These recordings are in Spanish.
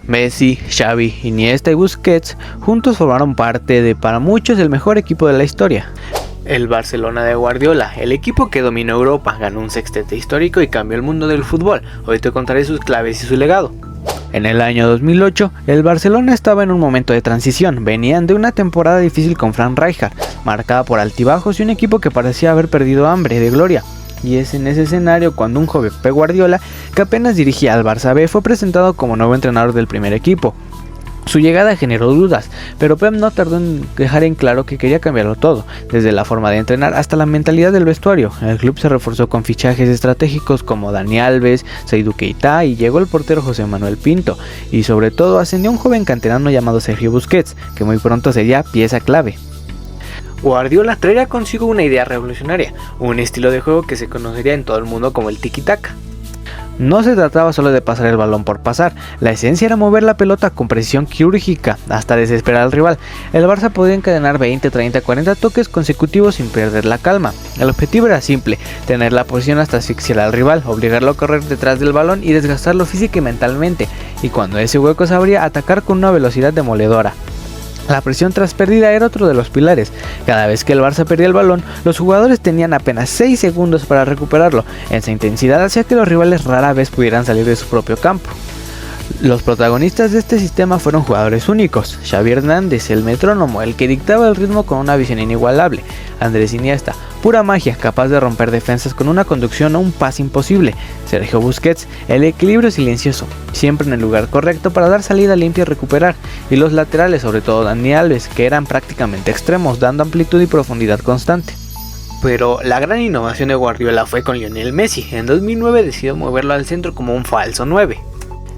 Messi, Xavi, Iniesta y Busquets juntos formaron parte de, para muchos, el mejor equipo de la historia. El Barcelona de Guardiola, el equipo que dominó Europa, ganó un sextete histórico y cambió el mundo del fútbol. Hoy te contaré sus claves y su legado. En el año 2008, el Barcelona estaba en un momento de transición. Venían de una temporada difícil con Frank Rijkaard, marcada por altibajos y un equipo que parecía haber perdido hambre de gloria. Y es en ese escenario cuando un joven Pep Guardiola, que apenas dirigía al Barça B, fue presentado como nuevo entrenador del primer equipo. Su llegada generó dudas, pero Pep no tardó en dejar en claro que quería cambiarlo todo, desde la forma de entrenar hasta la mentalidad del vestuario. El club se reforzó con fichajes estratégicos como Dani Alves, Seydou Keita y llegó el portero José Manuel Pinto, y sobre todo ascendió un joven canterano llamado Sergio Busquets, que muy pronto sería pieza clave. Guardiola traería consigo una idea revolucionaria, un estilo de juego que se conocería en todo el mundo como el tiki-taka. No se trataba solo de pasar el balón por pasar, la esencia era mover la pelota con precisión quirúrgica hasta desesperar al rival. El Barça podía encadenar 20, 30, 40 toques consecutivos sin perder la calma. El objetivo era simple, tener la posición hasta asfixiar al rival, obligarlo a correr detrás del balón y desgastarlo física y mentalmente, y cuando ese hueco se abría, atacar con una velocidad demoledora. La presión tras pérdida era otro de los pilares. Cada vez que el Barça perdía el balón, los jugadores tenían apenas 6 segundos para recuperarlo. Esa intensidad hacía que los rivales rara vez pudieran salir de su propio campo. Los protagonistas de este sistema fueron jugadores únicos. Xavi Hernández, el metrónomo, el que dictaba el ritmo con una visión inigualable. Andrés Iniesta, pura magia, capaz de romper defensas con una conducción o un pase imposible. Sergio Busquets, el equilibrio silencioso, siempre en el lugar correcto para dar salida limpia y recuperar. Y los laterales, sobre todo Dani Alves, que eran prácticamente extremos, dando amplitud y profundidad constante. Pero la gran innovación de Guardiola fue con Lionel Messi. En 2009 decidió moverlo al centro como un falso 9.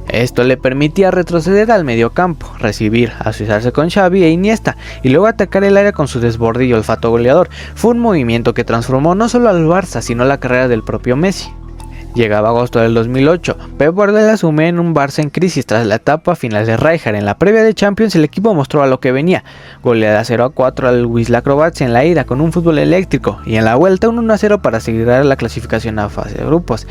Esto le permitía retroceder al medio campo, recibir, asociarse con Xavi e Iniesta y luego atacar el área con su desborde y olfato goleador. Fue un movimiento que transformó no solo al Barça, sino la carrera del propio Messi. Llegaba agosto del 2008, Pep Guardiola asumió en un Barça en crisis tras la etapa final de Rijkaard. En la previa de Champions el equipo mostró a lo que venía, goleada 0-4 al Wisła Croacia en la ida con un fútbol eléctrico y en la vuelta un 1-0 para asegurar la clasificación a fase de grupos.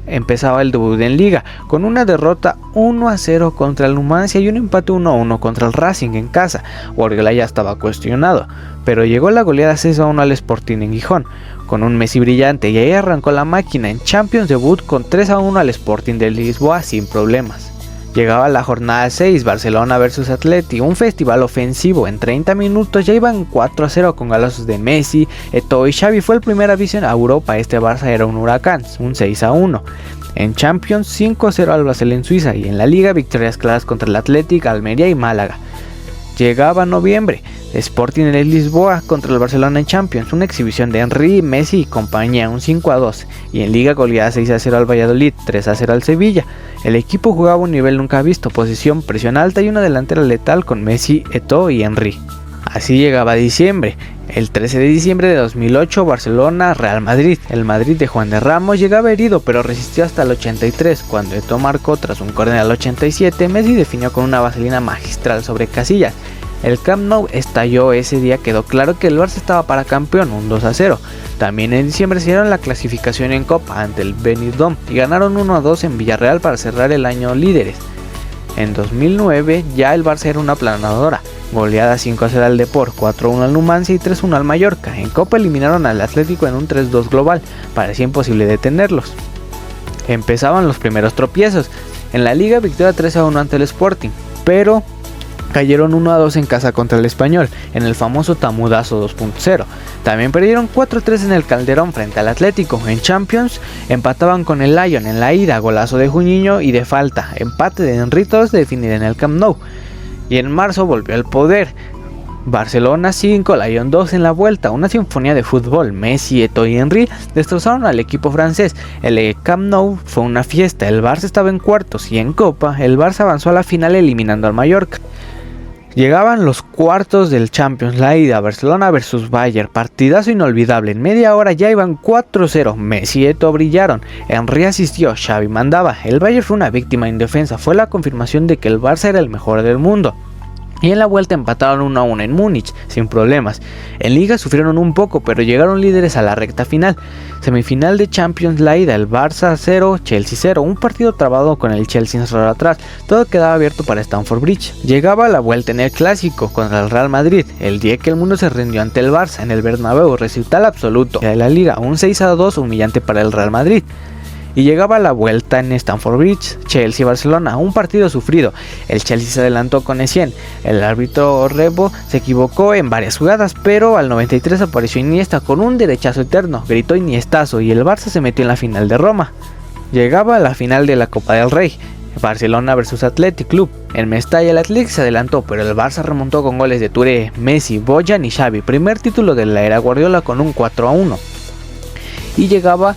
Empezaba el debut en Liga con una derrota 1-0 contra el Numancia y un empate 1-1 contra el Racing en casa. Guardiola ya estaba cuestionado, pero llegó la goleada 6-1 al Sporting en Gijón, con un Messi brillante, y ahí arrancó la máquina. En Champions debut con 3-1 al Sporting de Lisboa sin problemas. Llegaba la jornada 6, Barcelona vs Atleti, un festival ofensivo. En 30 minutos ya iban 4-0 con golazos de Messi, Eto'o y Xavi. Fue el primer aviso a Europa, este Barça era un huracán, un 6-1. En Champions 5-0 al Basel en Suiza, y en la Liga victorias claras contra el Athletic, Almería y Málaga. Llegaba noviembre, Sporting de Lisboa contra el Barcelona en Champions, una exhibición de Henry, Messi y compañía, un 5-2, y en Liga goleada 6-0 al Valladolid, 3-0 al Sevilla. El equipo jugaba a un nivel nunca visto, posesión, presión alta y una delantera letal con Messi, Eto'o y Henry. Así llegaba diciembre. El 13 de diciembre de 2008, Barcelona, Real Madrid. El Madrid de Juan de Ramos llegaba herido, pero resistió hasta el 83, cuando Eto'o marcó tras un córner al 87, Messi definió con una vaselina magistral sobre Casillas. El Camp Nou estalló ese día, quedó claro que el Barça estaba para campeón, un 2-0. También en diciembre se dieron la clasificación en Copa ante el Benidorm y ganaron 1-2 en Villarreal para cerrar el año líderes. En 2009 ya el Barça era una aplanadora, goleada 5-0 al Depor, 4-1 al Numancia y 3-1 al Mallorca. En Copa eliminaron al Atlético en un 3-2 global, parecía imposible detenerlos. Empezaban los primeros tropiezos. En la Liga victoria 3-1 ante el Sporting, pero cayeron 1-2 en casa contra el Español, en el famoso Tamudazo 2.0. También perdieron 4-3 en el Calderón frente al Atlético. En Champions empataban con el Lyon en la ida, golazo de Juninho y de falta, empate de Henritos de definir en el Camp Nou. Y en marzo volvió al poder. Barcelona 5, Lyon 2 en la vuelta, una sinfonía de fútbol. Messi, Eto'o y Henry destrozaron al equipo francés. El Camp Nou fue una fiesta, el Barça estaba en cuartos y en Copa el Barça avanzó a la final eliminando al Mallorca. Llegaban los cuartos del Champions, la ida, Barcelona vs Bayern, partidazo inolvidable. En media hora ya iban 4-0, Messi y Eto'o brillaron, Henry asistió, Xavi mandaba. El Bayern fue una víctima indefensa, fue la confirmación de que el Barça era el mejor del mundo. y en la vuelta empataron 1-1 en Múnich, sin problemas. En Liga sufrieron un poco, pero llegaron líderes a la recta final. Semifinal de Champions, la ida, el Barça 0, Chelsea 0, un partido trabado con el Chelsea encerrado atrás, todo quedaba abierto para Stamford Bridge. Llegaba la vuelta en el Clásico contra el Real Madrid, el día que el mundo se rindió ante el Barça en el Bernabéu, recital absoluto de la Liga, un 6-2 humillante para el Real Madrid. Y llegaba la vuelta en Stamford Bridge, Chelsea-Barcelona, un partido sufrido. El Chelsea se adelantó con Essien, el árbitro Rebo se equivocó en varias jugadas, pero al 93 apareció Iniesta con un derechazo eterno, gritó Iniestazo y el Barça se metió en la final de Roma. Llegaba la final de la Copa del Rey, Barcelona vs Athletic Club. En Mestalla el Athletic se adelantó, pero el Barça remontó con goles de Touré, Messi, Bojan y Xavi, primer título de la era Guardiola con un 4-1. Y llegaba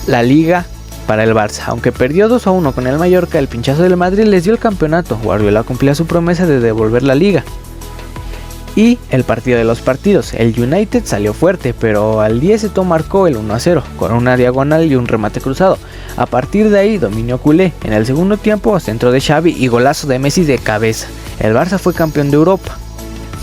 la Liga para el Barça, aunque perdió 2-1 con el Mallorca, el pinchazo del Madrid les dio el campeonato. Guardiola cumplía su promesa de devolver la Liga. Y el partido de los partidos, el United salió fuerte, pero al 10 marcó el 1-0 con una diagonal y un remate cruzado. A partir de ahí dominio culé. En el segundo tiempo centro de Xavi y golazo de Messi de cabeza. El Barça fue campeón de Europa.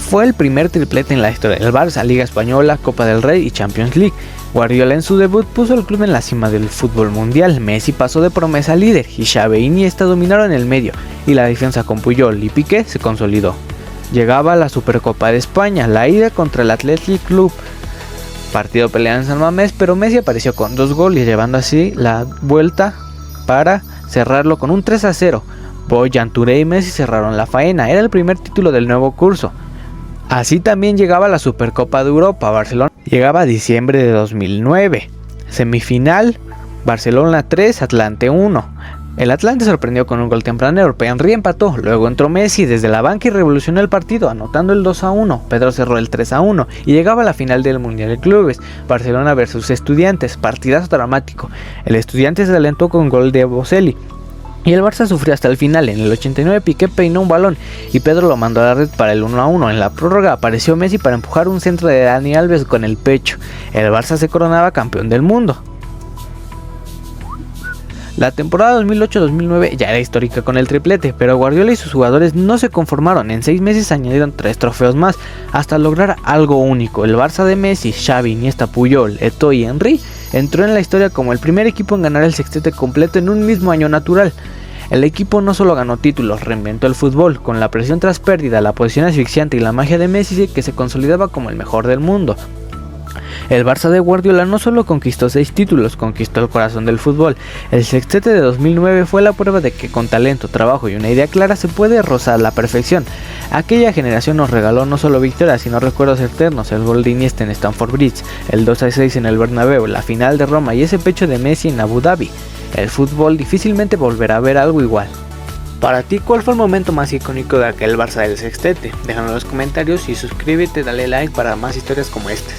Fue el primer triplete en la historia del Barça, Liga Española, Copa del Rey y Champions League. Guardiola en su debut puso al club en la cima del fútbol mundial. Messi pasó de promesa a líder y Xavi e Iniesta dominaron el medio y la defensa con Puyol y Piqué se consolidó. Llegaba la Supercopa de España, la ida contra el Athletic Club. Partido peleado en San Mamés, pero Messi apareció con 2 goles, llevando así la vuelta para cerrarlo con un 3-0. Bojan, Touré y Messi cerraron la faena, era el primer título del nuevo curso. Así también llegaba la Supercopa de Europa, Barcelona llegaba a diciembre de 2009. Semifinal, Barcelona 3, Atlante 1. El Atlante sorprendió con un gol tempranero, Henry empató, luego entró Messi desde la banca y revolucionó el partido, anotando el 2-1, Pedro cerró el 3-1 y llegaba a la final del Mundial de Clubes, Barcelona vs Estudiantes, partidazo dramático. El Estudiantes se alentó con gol de Boselli. Y el Barça sufrió hasta el final. En el 89 Piqué peinó un balón y Pedro lo mandó a la red para el 1-1. En la prórroga apareció Messi para empujar un centro de Dani Alves con el pecho. El Barça se coronaba campeón del mundo. La temporada 2008-2009 ya era histórica con el triplete, pero Guardiola y sus jugadores no se conformaron. En 6 meses añadieron 3 trofeos más hasta lograr algo único. El Barça de Messi, Xavi, Iniesta, Puyol, Eto'o y Henry entró en la historia como el primer equipo en ganar el sextete completo en un mismo año natural. El equipo no solo ganó títulos, reinventó el fútbol, con la presión tras pérdida, la posición asfixiante y la magia de Messi que se consolidaba como el mejor del mundo. El Barça de Guardiola no solo conquistó 6 títulos, conquistó el corazón del fútbol. El sextete de 2009 fue la prueba de que con talento, trabajo y una idea clara se puede rozar la perfección. Aquella generación nos regaló no solo victorias, sino recuerdos eternos, el gol de Iniesta en Stamford Bridge, el 2-6 en el Bernabéu, la final de Roma y ese pecho de Messi en Abu Dhabi. El fútbol difícilmente volverá a ver algo igual. Para ti, ¿cuál fue el momento más icónico de aquel Barça del sextete? Déjalo en los comentarios y suscríbete, dale like para más historias como estas.